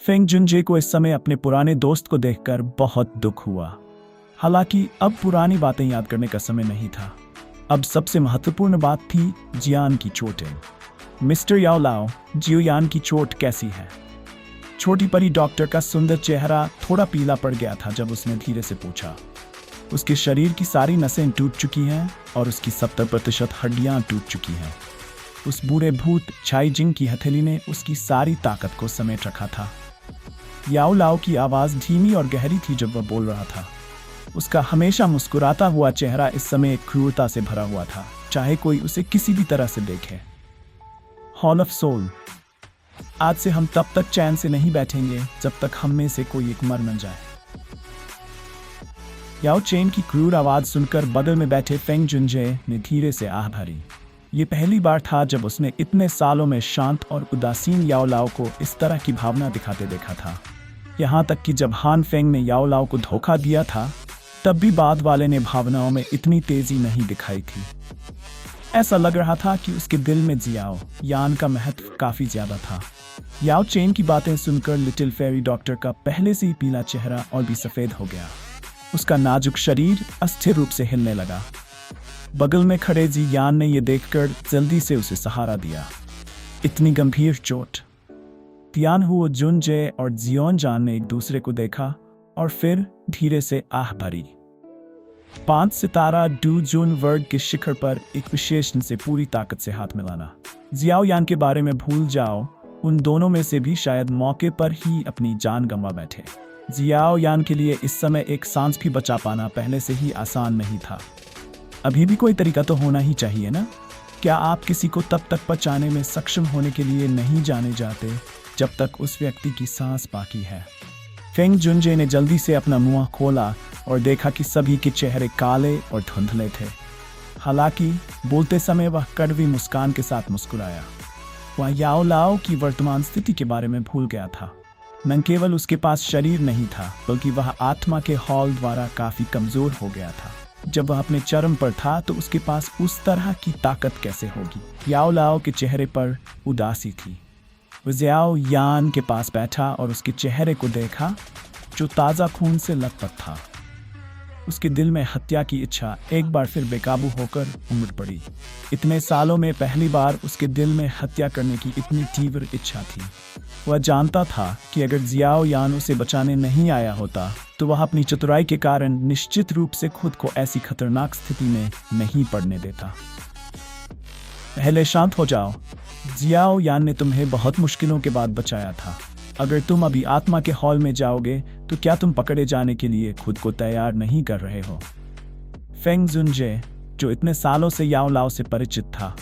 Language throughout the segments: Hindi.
फेंग जुनजे को इस समय अपने पुराने दोस्त को देखकर बहुत दुख हुआ। हालांकि अब पुरानी बातें याद करने का समय नहीं था। अब सबसे महत्वपूर्ण बात थी जियान की चोटें। मिस्टर याओ लाओ, जियोयान की चोट कैसी है? छोटी परी डॉक्टर का सुंदर चेहरा थोड़ा पीला पड़ गया था जब उसने धीरे से पूछा। उसके शरीर की सारी नसें टूट चुकी हैं और उसकी 70% हड्डियां टूट चुकी हैं। उस बूढ़े भूत छाई जिंग की हथेली ने उसकी सारी ताकत को समेट रखा था। याओ लाओ की आवाज़ धीमी और गहरी थी जब वह बोल रहा था। उसका हमेशा मुस्कुराता हुआ चेहरा इस समय एक क्रूरता से भरा हुआ था, चाहे कोई उसे किसी भी तरह से देखे। हॉल ऑफ सोल, आज से हम तब तक चैन से नहीं बैठेंगे जब तक हम में से कोई एक मर न जाए। याओ चेन की क्रूर आवाज सुनकर बगल में बैठे फेंग जुनजे ने धीरे से आह भरी। ये पहली बार था जब उसने इतने सालों में शांत और उदासीन याओ लाओ को इस तरह की भावना दिखाते देखा था। यहाँ तक कि जब हान फेंग ने याओ लाओ को धोखा दिया था, तब भी बाद वाले ने भावनाओं में इतनी तेजी नहीं दिखाई थी। ऐसा लग रहा था कि उसके दिल में जियाओ यान का महत्व काफी ज्यादा था। याओ चेन की बातें सुनकर लिटिल फेरी डॉक्टर का पहले से ही पीला चेहरा और भी सफेद हो गया। उसका नाजुक शरीर अस्थिर रूप से हिलने लगा। बगल में खड़े जी यान ने यह देखकर जल्दी से उसे सहारा दिया। इतनी गंभीर चोट? तियान हुओ जुनजे और जियोन जान ने एक दूसरे को देखा और फिर धीरे से आह भरी। 5 सितारा डू जून वर्ग के शिखर पर एक विशेषण से पूरी ताकत से हाथ मिलाना। जियाओ यान के बारे में भूल जाओ, उन दोनों में से भी शायद मौके पर ही अपनी जान गंवा बैठे। जियाओ यान के लिए इस समय एक सांस भी बचा पाना पहले से ही आसान नहीं था। अभी भी कोई तरीका तो होना ही चाहिए ना? क्या आप किसी को तब तक बचाने में सक्षम होने के लिए नहीं जाने जाते जब तक उस व्यक्ति की सांस बाकी है? फेंग जुनजे ने जल्दी से अपना मुंह खोला और देखा कि सभी के चेहरे काले और धुंधले थे। हालांकि बोलते समय वह कड़वी मुस्कान के साथ मुस्कुराया। वह याओ लाओ की वर्तमान स्थिति के बारे में भूल गया था। न केवल उसके पास शरीर नहीं था, बल्कि वह आत्मा के हॉल द्वारा काफी कमजोर हो गया था। जब वह अपने चरम पर था तो उसके पास उस तरह की ताकत कैसे होगी? याओ लाओ के चेहरे पर उदासी थी। वह जियाओ यान के पास बैठा और उसके चेहरे को देखा जो ताज़ा खून से लथपथ था। उसके दिल में हत्या की इच्छा एक बार फिर बेकाबू होकर उमड़ पड़ी। इतने सालों में पहली बार उसके दिल में हत्या करने की इतनी तीव्र इच्छा थी। वह जानता था कि अगर जियाओ यान उसे बचाने नहीं आया होता तो वह अपनी चतुराई के कारण निश्चित रूप से खुद को ऐसी खतरनाक स्थिति में नहीं पड़ने देता। पहले शांत हो जाओ। जियाओ यान ने तुम्हें बहुत मुश्किलों के बाद बचाया था। अगर तुम अभी आत्मा के हॉल में जाओगे तो क्या तुम पकड़े जाने के लिए खुद को तैयार नहीं कर रहे हो? फेंग जुनजे, जो इतने सालों से याओ लाओ से परिचित था,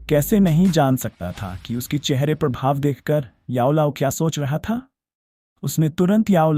कैसे नहीं जान सकता था कि उसके चेहरे पर भाव देखकर याओ लाओ क्या सोच रहा था? उसने तुरंत याओ